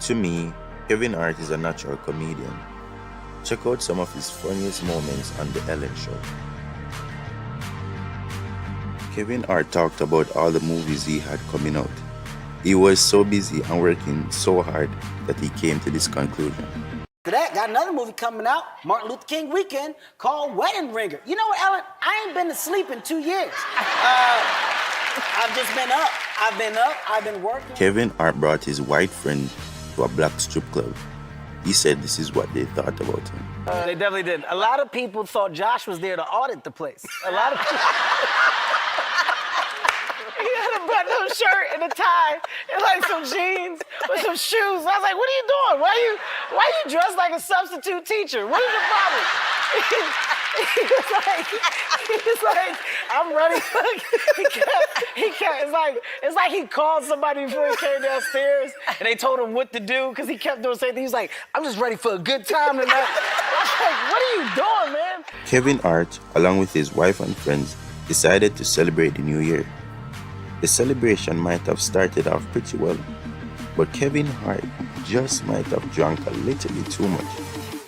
To me, Kevin Hart is a natural comedian. Check out some of his funniest moments on The Ellen Show. Kevin Hart talked about all the movies he had coming out. He was so busy and working so hard that he came to this conclusion. That got another movie coming out, Martin Luther King weekend, called Wedding Ringer. You know what, Ellen? I ain't been to sleep in 2 years. I've just been up. I've been working. Kevin Hart brought his white friend to a black strip club. He said this is what they thought about him. They definitely did. A lot of people thought Josh was there to audit the place. A lot of people. He had a button-up shirt and a tie and like some jeans with some shoes. I was like, what are you doing? Why you dressed like a substitute teacher? What is your problem? He was like, I'm ready. It's like he called somebody before he came downstairs and they told him what to do because he kept doing the same thing. He was like, I'm just ready for a good time tonight. I was like, what are you doing, man? Kevin Hart, along with his wife and friends, decided to celebrate the new year. The celebration might have started off pretty well, but Kevin Hart just might have drunk a little bit too much.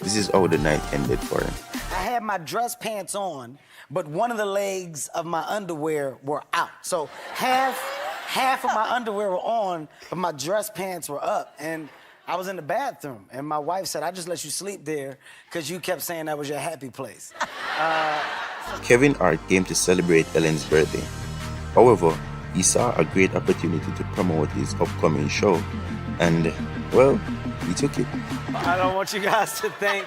This is how the night ended for him. I had my dress pants on, but one of the legs of my underwear were out. So half of my underwear were on, but my dress pants were up. And I was in the bathroom, and my wife said, I just let you sleep there because you kept saying that was your happy place. Kevin Hart came to celebrate Ellen's birthday. However, he saw a great opportunity to promote his upcoming show, and, well, he took it. I don't want you guys to think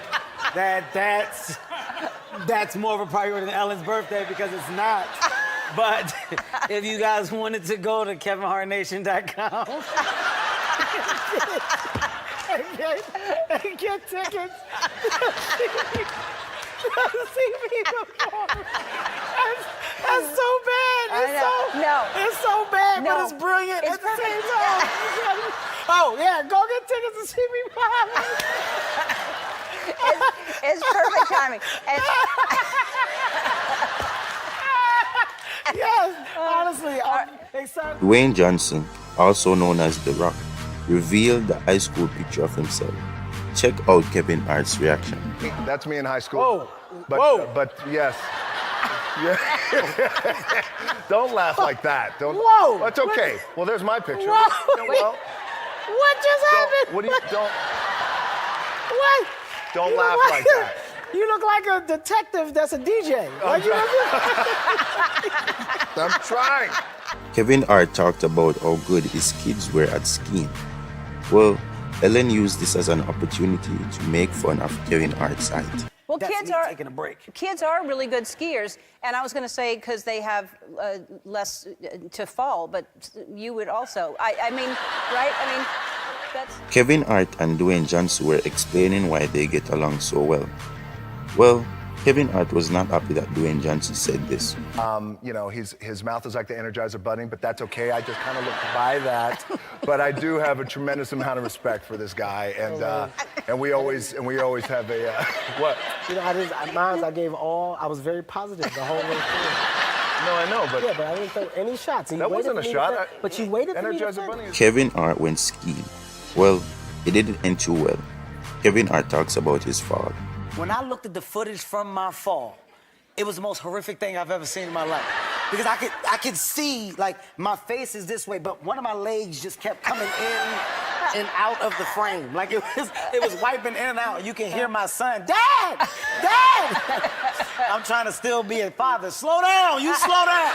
that that's more of a priority than Ellen's birthday, because it's not. But if you guys wanted to go to KevinHartNation.com and get tickets to see me perform. That's so bad. It's so bad, but it's brilliant at the same time. Oh, yeah, go get tickets to see me perform. It's perfect timing. Yes, honestly, I'm excited. Dwayne Johnson, also known as The Rock, revealed the high school picture of himself. Check out Kevin Hart's reaction. That's me in high school. Whoa. But yes. Yeah. Don't laugh like that. Don't. Whoa. That's okay. Well, there's my picture. Whoa. Well, What just happened? what do you don't? What? Don't You laugh look like that. You look like a detective that's a DJ. I'm trying. Kevin Hart talked about how good his kids were at skiing. Well, Ellen used this as an opportunity to make fun of Kevin Hart's height. Well, That's kids me are taking a break. Kids are really good skiers, and I was going to say because they have less to fall, but you would also. I mean, right? I mean, that's. Kevin Hart and Dwayne Johnson were explaining why they get along so well. Well, Kevin Hart was not happy that Dwayne Johnson said this. You know, his mouth is like the Energizer Bunny, but that's okay. I just kind of look by that. But I do have a tremendous amount of respect for this guy, and we always have a what? You know, I gave all. I was very positive the whole way through. No, I know, but Yeah, but I didn't throw any shots. that wasn't a shot. But you waited for me to Energizer Bunny finish. is Kevin Hart went skiing. Well, it didn't end too well. Kevin Hart talks about his fall. When I looked at the footage from my fall, it was the most horrific thing I've ever seen in my life. Because I could see, like, my face is this way, but one of my legs just kept coming in and out of the frame. Like, it was wiping in and out. You can hear my son, Dad! Dad! I'm trying to still be a father. Slow down, you slow down.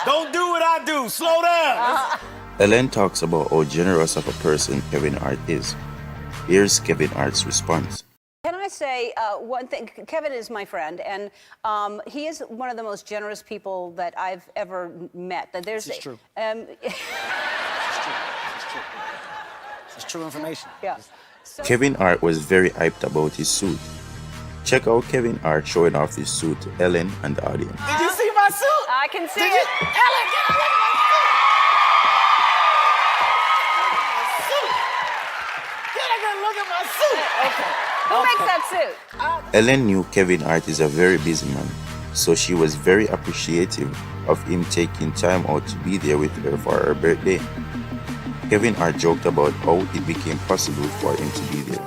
Don't do what I do, slow down. Ellen talks about how generous of a person Kevin Hart is. Here's Kevin Hart's response. Can I say one thing? Kevin is my friend, and he is one of the most generous people that I've ever met. This is true. It's true information. Yeah. So, Kevin Hart was very hyped about his suit. Check out Kevin Hart showing off his suit to Ellen and the audience. Did you see my suit? I can see Did it. you? Ellen, get a look at my suit. Get a good look at my suit. Okay. Who makes that suit? Ellen knew Kevin Hart is a very busy man, so she was very appreciative of him taking time out to be there with her for her birthday. Kevin Hart joked about how it became possible for him to be there.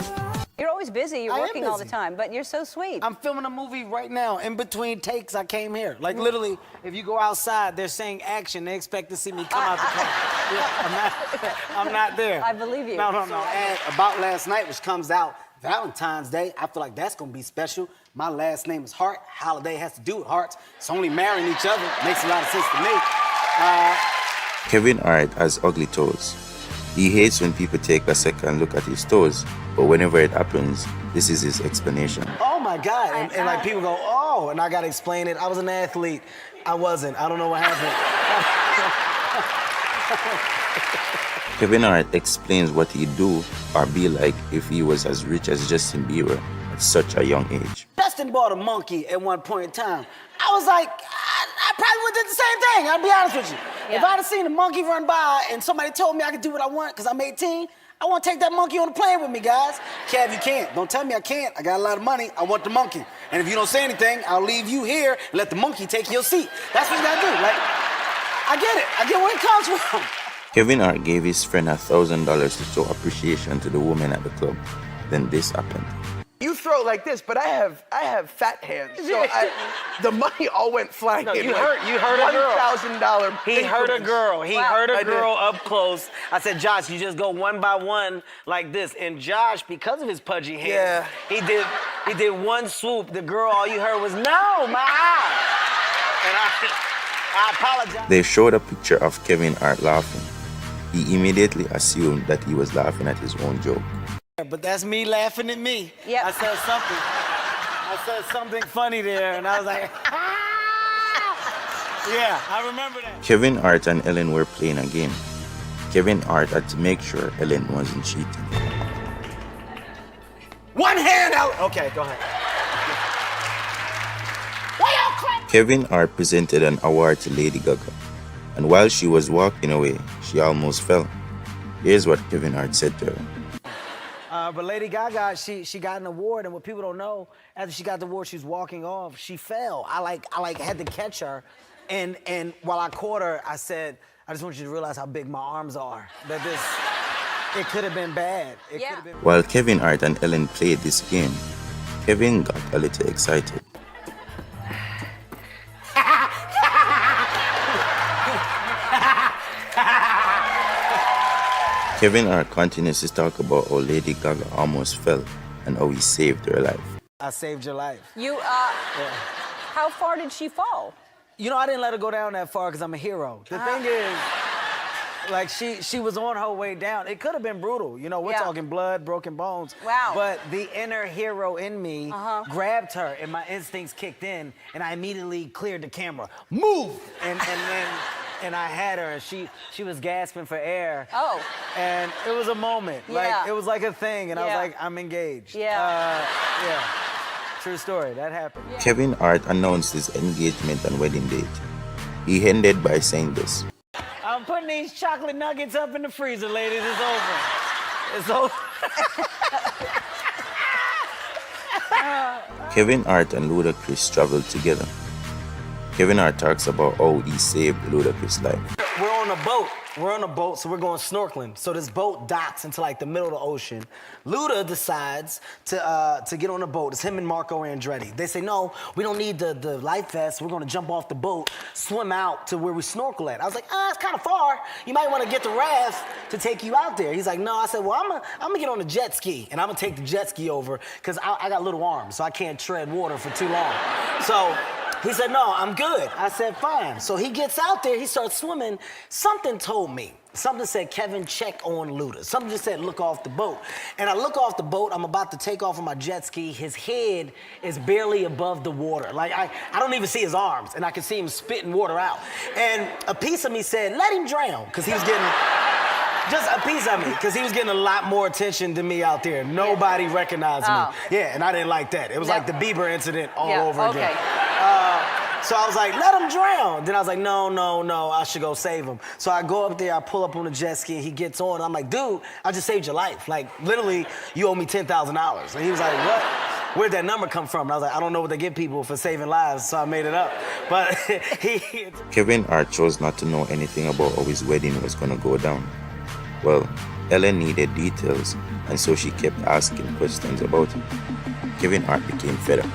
You're always busy. You're I am working all the busy. time, but you're so sweet. I'm filming a movie right now. In between takes, I came here. Like literally, if you go outside, they're saying action. They expect to see me come out the car. Yeah, I'm not there. I believe you. No. And About Last Night, which comes out Valentine's Day, I feel like that's gonna be special. My last name is Hart. Holiday has to do with hearts. It's only marrying each other. Makes a lot of sense to me. Kevin Hart has ugly toes. He hates when people take a second look at his toes, but whenever it happens, this is his explanation. Oh my God. And like people go, oh, and I gotta explain it. I was an athlete. I wasn't. I don't know what happened. Kevin Hart explains what he'd do or be like if he was as rich as Justin Bieber at such a young age. Justin bought a monkey at one point in time. I was like, I probably would have did the same thing, I'll be honest with you. Yeah. If I'd have seen a monkey run by and somebody told me I could do what I want because I'm 18, I want to take that monkey on the plane with me, guys. Kev, you can't. Don't tell me I can't. I got a lot of money. I want the monkey. And if you don't say anything, I'll leave you here and let the monkey take your seat. That's what you gotta do. Like, I get it. I get where it comes from. Kevin Hart gave his friend $1,000 to show appreciation to the woman at the club. Then this happened. You throw like this, but I have fat hands, so the money all went flying. No, in you like hurt a girl. $1,000. He hurt a girl. He hurt I a did. girl up close. I said, Josh, you just go one by one like this. And Josh, because of his pudgy hands, he did one swoop. The girl, all you heard was, no, my eye. And I apologize. They showed a picture of Kevin Hart laughing. He immediately assumed that he was laughing at his own joke. But that's me laughing at me. Yep. I said something funny there, and I was like, yeah, I remember that. Kevin Hart and Ellen were playing a game. Kevin Hart had to make sure Ellen wasn't cheating. One hand out. Okay, go ahead. Kevin Hart presented an award to Lady Gaga, and while she was walking away, she almost fell. Here's what Kevin Hart said to her. But Lady Gaga, she got an award, and what people don't know, after she got the award, she was walking off. She fell. I had to catch her, and while I caught her, I said, I just want you to realize how big my arms are. That it could have been bad. It could have been. While Kevin Hart and Ellen played this game, Kevin got a little excited. Kevin Hart continues to talk about how Lady Gaga almost fell and how he saved her life. I saved your life. You, how far did she fall? You know, I didn't let her go down that far because I'm a hero. The thing is, like, she was on her way down. It could have been brutal. You know, we're talking blood, broken bones. Wow. But the inner hero in me grabbed her, and my instincts kicked in, and I immediately cleared the camera. Move! And I had her, and she was gasping for air. Oh. And it was a moment. Yeah. Like, it was like a thing, and I was Yeah. like, I'm engaged. Yeah. Yeah. True story, that happened. Kevin Hart announced his engagement and wedding date. He ended by saying this. I'm putting these chocolate nuggets up in the freezer, ladies. It's over. It's over. Kevin Hart and Ludacris traveled together. Kevin Hart talks about how he saved Ludacris' life. We're on a boat. We're on a boat, so we're going snorkeling. So this boat docks into like the middle of the ocean. Luda decides to get on the boat. It's him and Marco Andretti. They say, no, we don't need the life vest. We're gonna jump off the boat, swim out to where we snorkel at. I was like, it's kind of far. You might want to get the raft to take you out there. He's like, no. I said, well, I'm gonna get on a jet ski, and I'm gonna take the jet ski over, because I got little arms, so I can't tread water for too long. So he said, no, I'm good. I said, fine. So he gets out there, he starts swimming. Something told me. Something said, Kevin, check on Luda. Something just said, look off the boat. And I look off the boat, I'm about to take off on my jet ski. His head is barely above the water. Like, I don't even see his arms, and I can see him spitting water out. And a piece of me said, let him drown, because he was getting, just a piece of me, because he was getting a lot more attention than me out there. Nobody recognized me. Yeah, and I didn't like that. It was like the Bieber incident all over again. So I was like, let him drown. Then I was like, no, I should go save him. So I go up there, I pull up on the jet ski, and he gets on. I'm like, dude, I just saved your life. Like, literally, you owe me $10,000. And he was like, what? Where'd that number come from? And I was like, I don't know what they give people for saving lives, so I made it up. But Kevin Hart chose not to know anything about how his wedding was gonna go down. Well, Ellen needed details, and so she kept asking questions about it. Kevin Hart became fed up.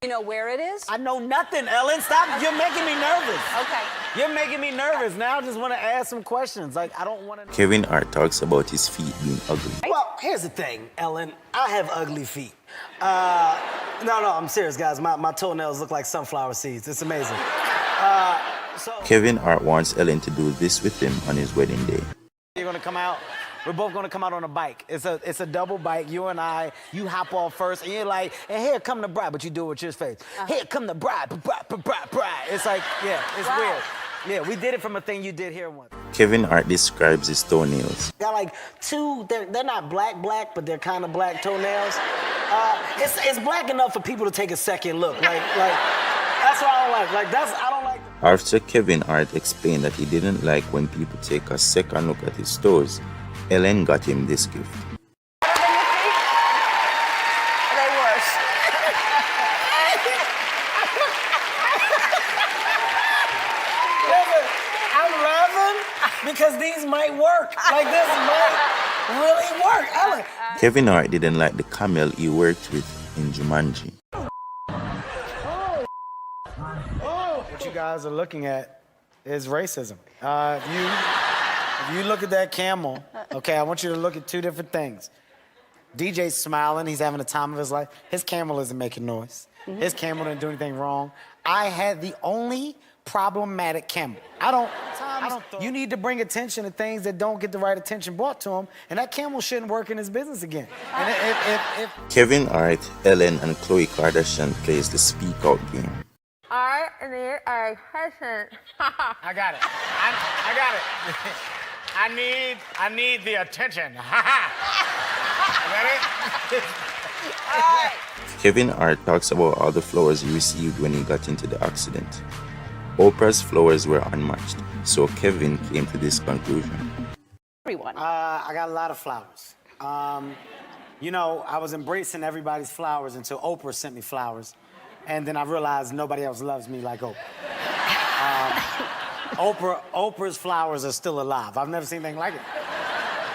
You know where it is? I know nothing, Ellen. Stop. You're making me nervous. Okay. You're making me nervous. Now I just want to ask some questions. Like, I don't want to. Kevin Hart talks about his feet being ugly. Well, here's the thing, Ellen. I have ugly feet. No, I'm serious, guys. My toenails look like sunflower seeds. It's amazing. Kevin Hart wants Ellen to do this with him on his wedding day. You're gonna come out. We're both gonna come out on a bike. It's a double bike. You and I. You hop off first, and you're like, and here come the bride. But you do it with your face. Here come the bride. Bride. It's like, yeah, it's weird. Yeah, we did it from a thing you did here once. Kevin Hart describes his toenails. Got like two. They're not black, but they're kind of black toenails. It's black enough for people to take a second look. Like that's what I don't like. I don't like. After Kevin Hart explained that he didn't like when people take a second look at his toes, Ellen got him this gift. Are they worse? Listen, I'm laughing because these might work. Like this might really work. Ellen. Kevin Hart didn't like the camel he worked with in Jumanji. What you guys are looking at is racism. If you look at that camel, okay, I want you to look at two different things. DJ's smiling, he's having the time of his life. His camel isn't making noise. His camel didn't do anything wrong. I had the only problematic camel. You need to bring attention to things that don't get the right attention brought to him, and that camel shouldn't work in his business again. And if Kevin Hart, Ellen, and Khloe Kardashian plays the Speak Out game. I need a patient. I got it. I got it. I need the attention. Ready? Kevin Hart talks about all the flowers he received when he got into the accident. Oprah's flowers were unmatched, so Kevin came to this conclusion. Everyone. I got a lot of flowers. You know, I was embracing everybody's flowers until Oprah sent me flowers. And then I realized nobody else loves me like Oprah. Oprah's flowers are still alive. I've never seen anything like it.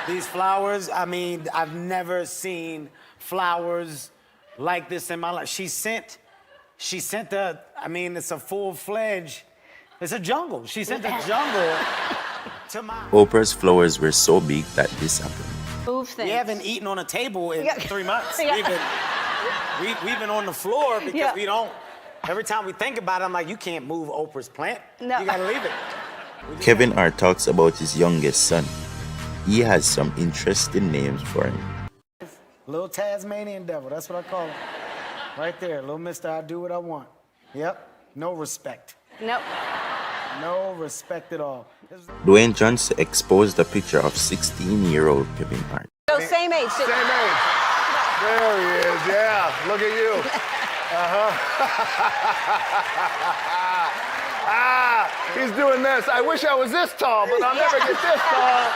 These flowers, I mean, I've never seen flowers like this in my life. She sent it's a full-fledged, it's a jungle. She sent the jungle to my... Oprah's flowers were so big that this happened. Move things. We haven't eaten on a table in 3 months. Yeah. We've been on the floor because Yeah. we don't. Every time we think about it, I'm like, you can't move Oprah's plant. No. You gotta leave it. Kevin Hart talks about his youngest son. He has some interesting names for him. Little Tasmanian devil, that's what I call him. Right there, little mister, I do what I want. Yep, no respect. Nope. No respect at all. Dwayne Johnson exposed a picture of 16-year-old Kevin Hart. So same age. Same age. There he is, yeah. Look at you. He's doing this. I wish I was this tall, but I'll never get this tall.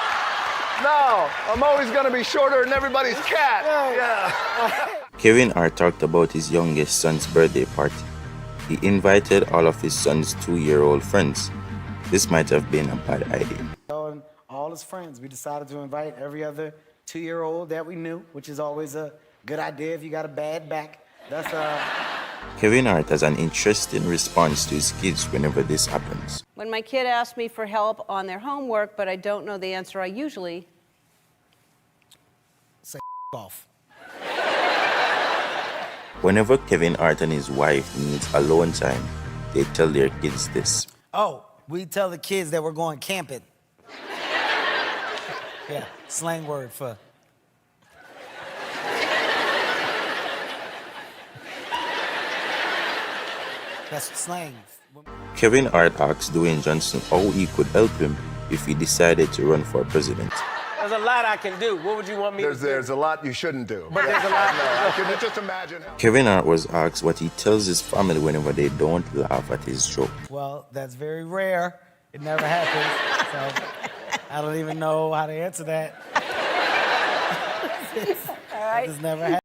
No, I'm always gonna be shorter than everybody's cat. Yeah. Kevin Hart talked about his youngest son's birthday party. He invited all of his son's 2-year-old friends. This might have been a bad idea. And all his friends, we decided to invite every other 2-year-old that we knew, which is always a good idea if you got a bad back. That's Kevin Hart has an interesting response to his kids whenever this happens. When my kid asks me for help on their homework, but I don't know the answer, I usually say off. Whenever Kevin Hart and his wife needs alone time, they tell their kids this. Oh, we tell the kids that we're going camping. Yeah, slang word for. That's slang. Kevin Hart asked Dwayne Johnson how he could help him if he decided to run for president. There's a lot I can do. What would you want me to do? There's a lot you shouldn't do. But there's a lot. No, can you just imagine? Kevin Hart was asked what he tells his family whenever they don't laugh at his joke. Well, that's very rare. It never happens. So I don't even know how to answer that. All right. It's never happened.